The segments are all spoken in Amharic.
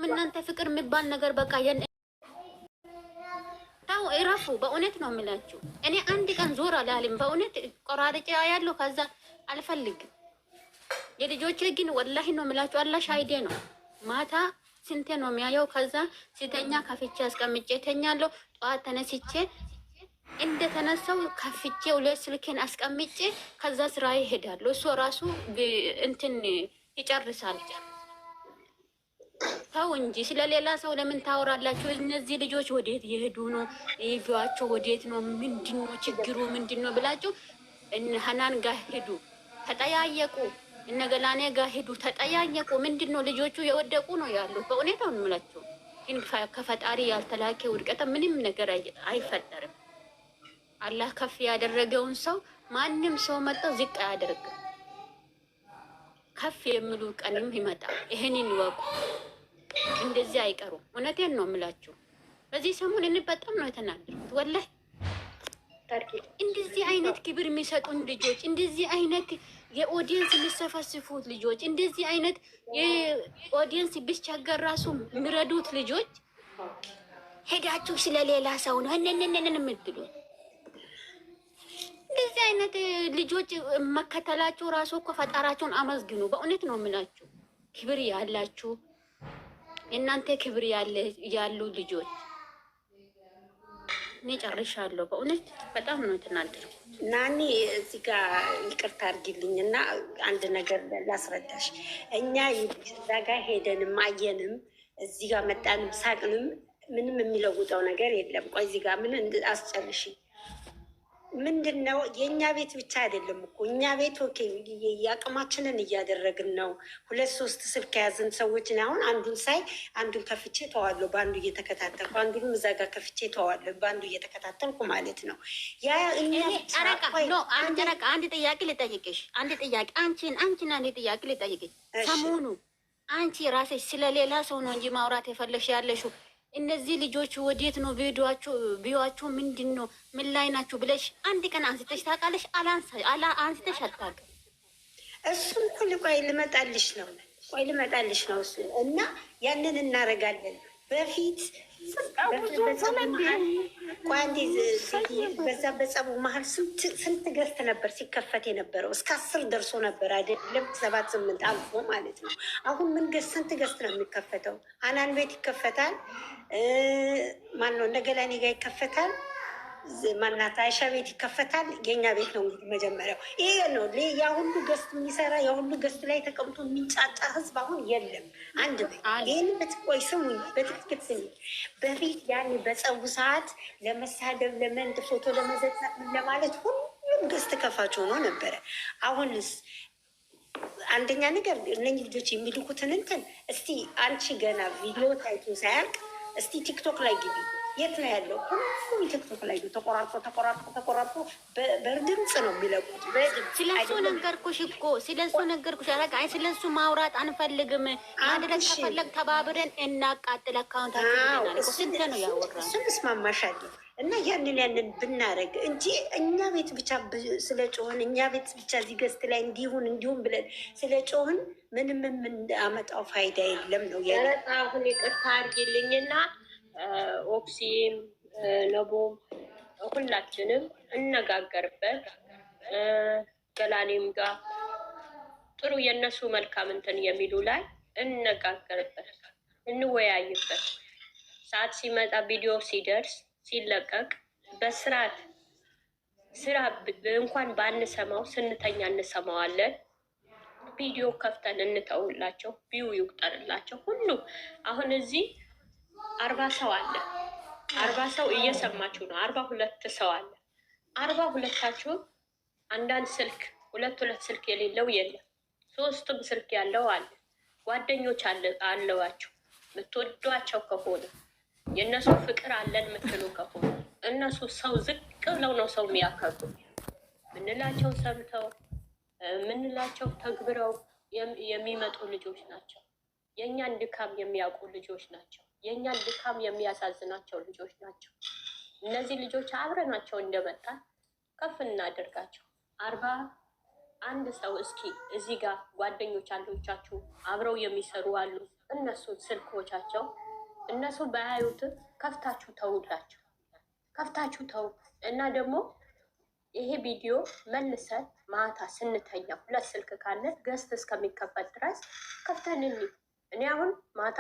እናንተ ፍቅር የሚባል ነገር በቃ ታው እረፉ። በእውነት ነው የምላችሁ። እኔ አንድ ቀን ዞር አላልም። በእውነት ቆራርጬ ያለው ከዛ አልፈልግም። የልጆች ግን ወላሂ ነው የምላችሁ። አላህ ሻሂዴ ነው። ማታ ስንቴ ነው የሚያየው? ከዛ ሲተኛ ከፍቼ አስቀምጬ ተኛለሁ። ጠዋት ተነስቼ እንደተነሳው ከፍቼ ሁለት ስልኬን አስቀምጬ ከዛ ስራ ይሄዳሉ። እሱ ራሱ እንትን ይጨርሳል። ተው እንጂ ስለሌላ ሰው ለምን ታወራላችሁ? እነዚህ ልጆች ወዴት የሄዱ ነው? ይዟቸው ወዴት ነው? ምንድነው ችግሩ? ምንድነው ብላችሁ እነ ሀናን ጋር ሄዱ ተጠያየቁ። እነ ገላኔ ጋር ሄዱ ተጠያየቁ። ምንድነው ልጆቹ የወደቁ ነው ያሉት። በእውነት ነው የምላችሁ። ግን ከፈጣሪ ያልተላከ ውድቀት ምንም ነገር አይፈጠርም። አላህ ከፍ ያደረገውን ሰው ማንም ሰው መጥቶ ዝቅ አያደርግም። ከፍ የሚሉ ቀንም ይመጣል። ይሄንን ይወቁ። እንደዚህ አይቀሩም። እውነቴን ነው የምላችሁ። በዚህ ሰሞን እኔ በጣም ነው የተናገርኩት። ወላሂ እንደዚህ አይነት ክብር የሚሰጡን ልጆች፣ እንደዚህ አይነት የኦዲየንስ የሚሰፈስፉት ልጆች፣ እንደዚህ አይነት የኦዲየንስ ቢስቸገር ራሱ የሚረዱት ልጆች ሄዳችሁ ስለሌላ ሰው ነው እነነነን የምትሉት። እንደዚህ አይነት ልጆች መከተላችሁ ራሱ እኮ ፈጣራችሁን አመስግኑ። በእውነት ነው የምላችሁ። ክብር ያላችሁ እናንተ ክብር ያሉ ልጆች እኔ ጨርሻለሁ። በእውነት በጣም ነው የተናደድኩት። ናኒ እዚህ ጋር ይቅርታ አድርጊልኝና አንድ ነገር ላስረዳሽ። እኛ እዛ ጋር ሄደንም አየንም እዚህ ጋር መጣንም ሳቅንም ምንም የሚለውጠው ነገር የለም። ቆይ እዚህ ጋር ምን አስጨርሽ። ምንድን ነው የእኛ ቤት ብቻ አይደለም እኮ እኛ ቤት ኦኬ፣ የአቅማችንን እያደረግን ነው። 2-3 ስልክ የያዝን ሰዎችን አሁን አንዱን ሳይ አንዱን ከፍቼ ተዋለሁ፣ በአንዱ እየተከታተልኩ አንዱንም እዛ ጋር ከፍቼ ተዋለሁ፣ በአንዱ እየተከታተልኩ ማለት ነው። አንድ ጥያቄ ልጠይቅሽ። አንድ ጥያቄ አንቺን አንድ ጥያቄ ልጠይቅሽ። ሰሞኑ አንቺ ራስሽ ስለሌላ ሰው ነው እንጂ ማውራት የፈለግሽ ያለሽው እነዚህ ልጆች ወዴት ነው ቪዲዮአቸው ምንድን ነው ምን ላይ ናቸው ብለሽ አንድ ቀን አንስተሽ ታውቃለሽ? አንስተሽ አታውቅም። እሱን ሁሉ ቆይ ልመጣልሽ ነው እሱ እና ያንን እናደርጋለን። በፊት በዛ በጸቡ መሀል ስንት ገዝት ነበር ሲከፈት የነበረው? እስከ 10 ደርሶ ነበር አይደለም? 7-8 አልፎ ማለት ነው። አሁን ምን ስንት ገዝት ነው የሚከፈተው? ሀናን ቤት ይከፈታል። ማነው እንደገና እኔ ጋር ይከፈታል። ማናት አይሻ ቤት ይከፈታል። የኛ ቤት ነው እንግዲህ መጀመሪያው ይሄ ነው። ያ ሁሉ ገስት የሚሰራ ያ ሁሉ ገስት ላይ ተቀምጦ የሚንጫጫ ህዝብ አሁን የለም። አንድ ቤት ይህን በትቆይ ስሙኝ፣ በትክክል ስሙኝ። በፊት ያን በጸቡ ሰዓት ለመሳደብ ለመንድ ፎቶ ለመዘጥነቅ ለማለት ሁሉም ገስት ከፋች ሆኖ ነበረ። አሁንስ አንደኛ ነገር እነኝህ ልጆች የሚልኩትን እንትን እስቲ አንቺ ገና ቪዲዮ ታይቶ ሳያልቅ እስቲ ቲክቶክ ላይ ግቢ። የት ነው ያለው? ሁሉም ቲክቶክ ላይ ተቆራርጦ በድምፅ ነው የሚለቁት። ስለሱ ነገርኩሽ እኮ ስለሱ ነገርኩሽ። አይ ስለሱ ማውራት አንፈልግም። ማድረግ ከፈለግ ተባብረን እናቃጥል አካውንታችን። ስንት ነው ያወራል? እሱን እስማማሻለሁ። እና ያንን ብናረግ እንጂ እኛ ቤት ብቻ ስለ ጮህን እኛ ቤት ብቻ እዚህ ገስት ላይ እንዲሁም ብለን ስለ ጮህን ምንም የምናመጣው ፋይዳ የለም ነው። አሁን ይቅርታ አድርጊልኝና ኦክሲም ነቦም ሁላችንም እነጋገርበት ገላኔም ጋር ጥሩ የእነሱ መልካም እንትን የሚሉ ላይ እነጋገርበት፣ እንወያይበት። ሰዓት ሲመጣ ቪዲዮ ሲደርስ ሲለቀቅ በስርዓት ስራ እንኳን ባንሰማው ስንተኛ እንሰማዋለን። ቪዲዮ ከፍተን እንተውላቸው፣ ቪው ይቁጠርላቸው ሁሉ። አሁን እዚህ 40 ሰው አለ። 40 ሰው እየሰማችሁ ነው። 42 ሰው አለ። 42ታችሁ አንዳንድ ስልክ ሁለት ስልክ የሌለው የለም። 3 ስልክ ያለው አለ። ጓደኞች አለዋቸው የምትወዷቸው ከሆነ የእነሱ ፍቅር አለን የምትሉ ከሆነ እነሱ ሰው ዝቅ ብለው ነው ሰው የሚያከብሩ። ምንላቸው ሰምተው ምንላቸው ተግብረው የሚመጡ ልጆች ናቸው። የእኛን ድካም የሚያውቁ ልጆች ናቸው። የእኛን ድካም የሚያሳዝናቸው ልጆች ናቸው። እነዚህ ልጆች አብረናቸው እንደመጣን ከፍ እናደርጋቸው። 41 ሰው እስኪ እዚህ ጋር ጓደኞች አሎቻችሁ አብረው የሚሰሩ አሉ። እነሱን ስልኮቻቸው እነሱ ባያዩትም ከፍታችሁ ተውላቸው፣ ከፍታችሁ ተው እና ደግሞ ይሄ ቪዲዮ መልሰን ማታ ስንተኛ 2 ስልክ ካለ ገዝት እስከሚከፈት ድረስ ከፍተን እኔ አሁን ማታ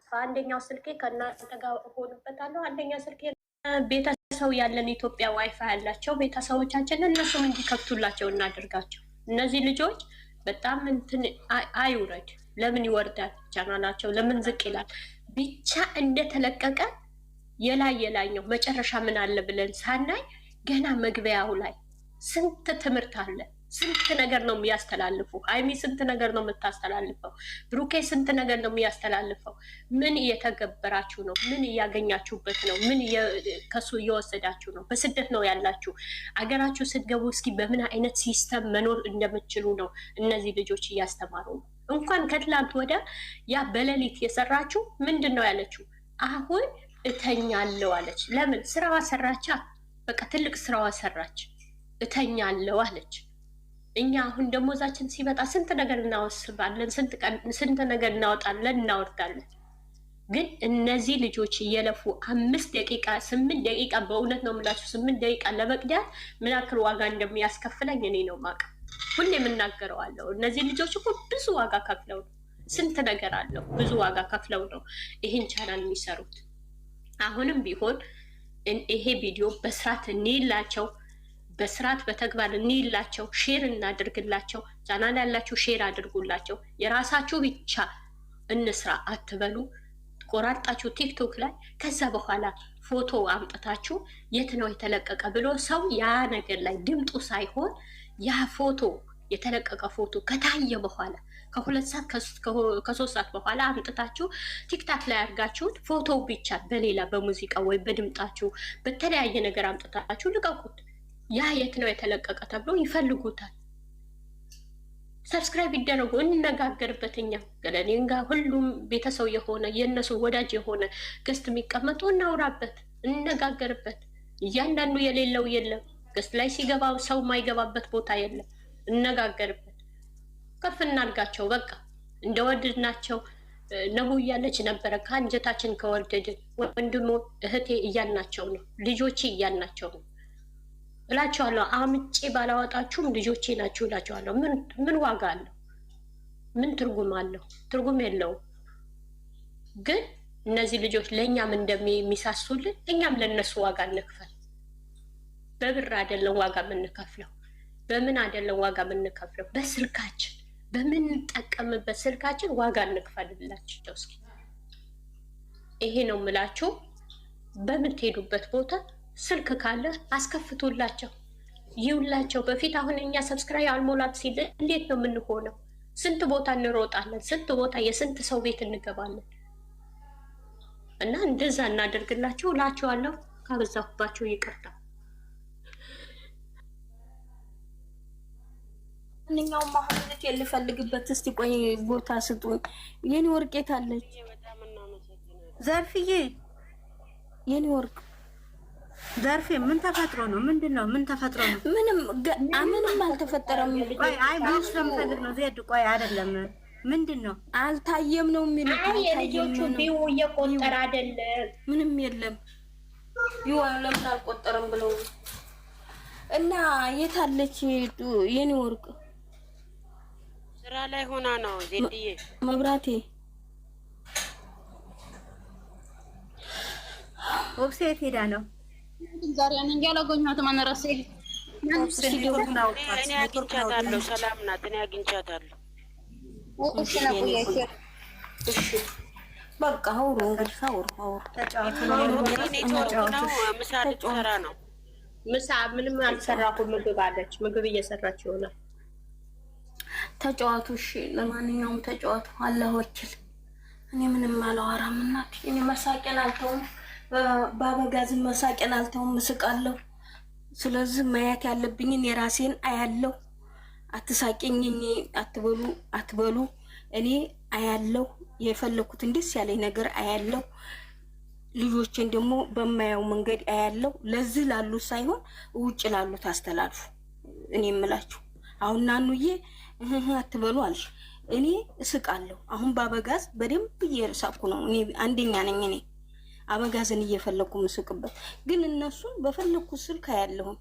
በአንደኛው ስልኬ ከእናንተ ጋር እሆንበታለሁ። አንደኛ ስልኬ ቤተሰብ ያለን ኢትዮጵያ ዋይፋይ ያላቸው ቤተሰቦቻችን እነሱም እንዲከፍቱላቸው እናደርጋቸው። እነዚህ ልጆች በጣም እንትን አይውረድ። ለምን ይወርዳል? ቻናላቸው ለምን ዝቅ ይላል? ብቻ እንደተለቀቀ የላይኛው መጨረሻ ምን አለ ብለን ሳናይ ገና መግቢያው ላይ ስንት ትምህርት አለ። ስንት ነገር ነው የሚያስተላልፉ። ሀይሚ ስንት ነገር ነው የምታስተላልፈው። ብሩኬ ስንት ነገር ነው የሚያስተላልፈው። ምን እየተገበራችሁ ነው? ምን እያገኛችሁበት ነው? ምን ከሱ እየወሰዳችሁ ነው? በስደት ነው ያላችሁ። አገራችሁ ስትገቡ እስኪ በምን አይነት ሲስተም መኖር እንደምትችሉ ነው እነዚህ ልጆች እያስተማሩ ነው። እንኳን ከትላንት ወደ ያ በሌሊት የሰራችሁ ምንድን ነው ያለችው? አሁን እተኛለሁ አለች። ለምን? ስራዋ ሰራቻ። በቃ ትልቅ ስራዋ ሰራች። እተኛለሁ አለች። እኛ አሁን ደሞዛችን ሲመጣ ስንት ነገር እናወስባለን፣ ስንት ነገር እናወጣለን፣ እናወርዳለን። ግን እነዚህ ልጆች እየለፉ 5 ደቂቃ 8 ደቂቃ በእውነት ነው የምላችሁ 8 ደቂቃ ለመቅዳት ምን ያክል ዋጋ እንደሚያስከፍለኝ እኔ ነው የማውቀው። ሁሌ የምናገረዋለሁ። እነዚህ ልጆች እኮ ብዙ ዋጋ ከፍለው ነው፣ ስንት ነገር አለው፣ ብዙ ዋጋ ከፍለው ነው ይህን ቻናል የሚሰሩት። አሁንም ቢሆን ይሄ ቪዲዮ በስርዓት እንይላቸው፣ በስርዓት በተግባር እንይላቸው፣ ሼር እናድርግላቸው። ቻናል ያላችሁ ሼር አድርጉላቸው። የራሳችሁ ብቻ እንስራ አትበሉ። ቆራርጣችሁ ቲክቶክ ላይ ከዛ በኋላ ፎቶ አምጥታችሁ የት ነው የተለቀቀ ብሎ ሰው ያ ነገር ላይ ድምጡ ሳይሆን ያ ፎቶ የተለቀቀ ፎቶ ከታየ በኋላ ከ2 ሰዓት ከ3 ሰዓት በኋላ አምጥታችሁ ቲክታክ ላይ አድርጋችሁት ፎቶ ብቻ በሌላ በሙዚቃ ወይ በድምጣችሁ በተለያየ ነገር አምጥታችሁ ልቀቁት። ያ የት ነው የተለቀቀ ተብሎ ይፈልጉታል። ሰብስክራይብ ይደረጉ፣ እንነጋገርበት። እኛ ገለኔን ጋር ሁሉም ቤተሰብ የሆነ የእነሱ ወዳጅ የሆነ ገስት የሚቀመጡ እናውራበት፣ እንነጋገርበት። እያንዳንዱ የሌለው የለም ገስት ላይ ሲገባ ሰው የማይገባበት ቦታ የለም። እነጋገርበት፣ ከፍ እናድርጋቸው። በቃ እንደወደድናቸው ነቡ እያለች ነበረ። ከአንጀታችን ከወደድን ወንድሞ እህቴ እያልናቸው ነው፣ ልጆቼ እያልናቸው ነው እላቸዋለሁ። አምጬ ባላወጣችሁም ልጆቼ ናችሁ እላቸዋለሁ። ምን ዋጋ አለው? ምን ትርጉም አለው? ትርጉም የለውም። ግን እነዚህ ልጆች ለእኛም እንደሚሳሱልን እኛም ለእነሱ ዋጋ እንክፈል። በብር አይደለም ዋጋ የምንከፍለው፣ በምን አይደለም ዋጋ የምንከፍለው፣ በስልካችን በምንጠቀምበት ስልካችን ዋጋ እንክፈልላቸው። እስኪ ይሄ ነው የምላችሁ። በምትሄዱበት ቦታ ስልክ ካለ አስከፍቱላቸው፣ ይውላቸው። በፊት አሁን እኛ ሰብስክራይብ አልሞላት ሲል እንዴት ነው የምንሆነው? ስንት ቦታ እንሮጣለን፣ ስንት ቦታ የስንት ሰው ቤት እንገባለን። እና እንደዛ እናደርግላቸው እላቸዋለሁ። ካበዛሁባቸው ይቅርታ። ማንኛውም ማህበረት የልፈልግበት እስቲ ቆይ ቦታ ስጡኝ። የኔ ወርቄት አለች ዘርፍዬ፣ የኔ ወርቅ ዘርፌ ምን ተፈጥሮ ነው? ምንድን ነው? ምን ተፈጥሮ ነው? ምንም አልተፈጠረም። ቆይ አይ ብዙ ስለምፈልግ ነው። ዜድ ቆይ አይደለም፣ ምንድን ነው? አልታየም ነው የሚሉት። የልጆቹ ቢው እየቆጠረ አይደለም፣ ምንም የለም። ይዋን ለምን አልቆጠረም ብለው እና የታለች የኔ ወርቅ? ስራ ላይ ሆና ነው ዜድዬ። መብራቴ ኦብሴት ሄዳ ነው ዛሬ አንኛ ያላገኘኋት ማን ራሴ እኔ አግኝቻታለሁ። ሰላም ናት። እኔ አግኝቻታለሁ። በቃ አውሩ እንግዲህ አውሩ ተጫወቱ ነው። ምሳ ልትሰራ ነው። ምሳ ምንም አልሰራኩም። ምግብ አለች፣ ምግብ እየሰራች ይሆናል። ተጫዋቱ። እሺ ለማንኛውም ተጫዋቱ። አላህ ወኪል። እኔ ምንም አላወራም እናቴ። እኔ መሳቄን አልተውም፣ ባበጋዝን መሳቄን አልተውም፣ ምስቃለሁ። ስለዚህ ማየት ያለብኝን የራሴን አያለሁ። አትሳቂኝ አትበሉ። እኔ አያለሁ፣ የፈለኩትን ደስ ያለኝ ነገር አያለሁ። ልጆችን ደግሞ በማያው መንገድ አያለሁ። ለዚህ ላሉት ሳይሆን ውጭ ላሉት አስተላልፉ። እኔ የምላችሁ አሁን ናኑዬ አትበሉ አልሽ። እኔ እስቃለሁ። አሁን በአበጋዝ በደንብ እየሳኩ ነው። እኔ አንደኛ ነኝ። እኔ አበጋዝን እየፈለኩ ምስቅበት፣ ግን እነሱን በፈለኩ ስልክ አያለሁም።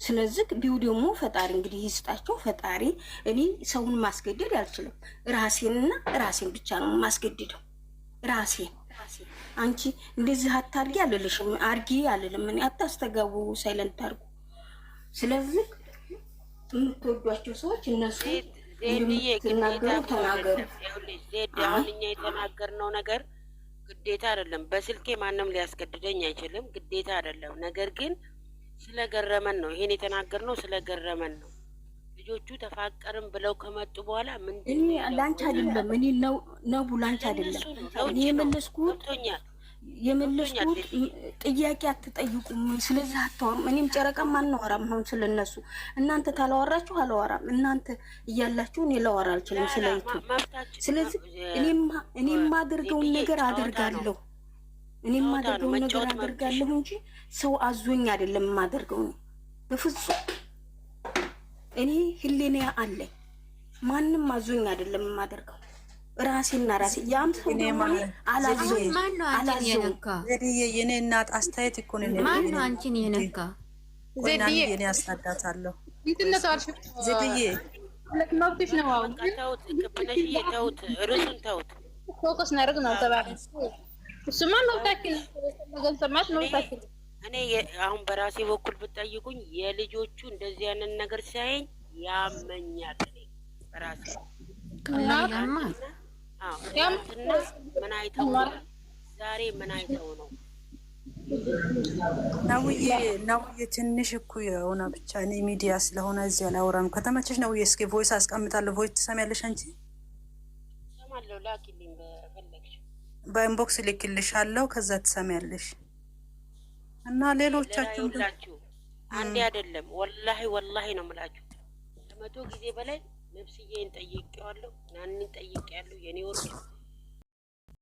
ስለዚህ ቢው ደግሞ ፈጣሪ እንግዲህ ይስጣቸው ፈጣሪ። እኔ ሰውን ማስገደድ አልችልም። ራሴንና ራሴን ብቻ ነው ማስገድደው። ራሴን አንቺ እንደዚህ አታርጊ አልልሽም፣ አርጊ አልልም። እኔ አታስተጋቡ፣ ሳይለንት አርጉ። ስለዚህ የምትወዷቸው ሰዎች እነሱ እንደምትናገሩ ተናገሩ። አሁን እኛ የተናገርነው ነገር ግዴታ አይደለም። በስልኬ ማንም ሊያስገድደኝ አይችልም፣ ግዴታ አይደለም። ነገር ግን ስለገረመን ነው ይሄን የተናገርነው፣ ስለገረመን ነው። ልጆቹ ተፋቀርም ብለው ከመጡ በኋላ ምንድን ነው ላንቺ አይደለም እኔ ነው ላንቺ አይደለም እኔ የመለስኩት ጥያቄ አትጠይቁም። ስለዚህ አታወሩም። እኔም ጨረቃም አናወራም። አሁን ስለነሱ እናንተ ታላወራችሁ አላወራም። እናንተ እያላችሁ እኔ ላወራ አልችልም ስለይቱ። ስለዚህ እኔ የማደርገውን ነገር አደርጋለሁ። እኔ የማደርገውን ነገር አደርጋለሁ እንጂ ሰው አዞኝ አይደለም የማደርገው ነው። በፍጹም እኔ ህሊና አለኝ። ማንም አዞኝ አይደለም የማደርገው ራሴና ራሴ። ያም ሰው ደግሞ አላዞኝ ዘድዬ የኔ እናት አስተያየት እኮ ነው። ማን ነው አንቺን የነካ? ዘድዬ የኔ አስታዳታለሁ። ዘድዬ መብትሽ ነው። አሁን ተውት፣ ቅብነሽ ተውት፣ ርዕሱን ተውት። ፎከስ እናደርግ ነው ተባለ። እሱማ መብታችን መገንሰማት መብታችን። እኔ አሁን በራሴ በኩል ብትጠይቁኝ የልጆቹ እንደዚህ ያንን ነገር ሲያየኝ ያመኛል። እኔ በራሴ ትናንትና ምን አይተው ነው? ዛሬ ምን አይተው ነው? ናውዬ ትንሽ እኮ የሆነ ብቻ እኔ ሚዲያ ስለሆነ እዚህ አላወራም። ከተመቸሽ ናውዬ እስኪ ቮይስ አስቀምጣለሁ። ቮይስ ትሰሚያለሽ አንቺ? እሰማለሁ። ላኪልኝ በፈለግሽ በኢንቦክስ ልክልሻለሁ። ከዛ ትሰሚያለሽ። እና ሌሎቻችሁ ሁላችሁ አንዴ አይደለም ወላሂ ወላሂ ነው የምላችሁ። 100 ጊዜ በላይ ነፍስዬን ጠይቄዋለሁ፣ ናንን ጠይቄያለሁ። የኔ ወርቅ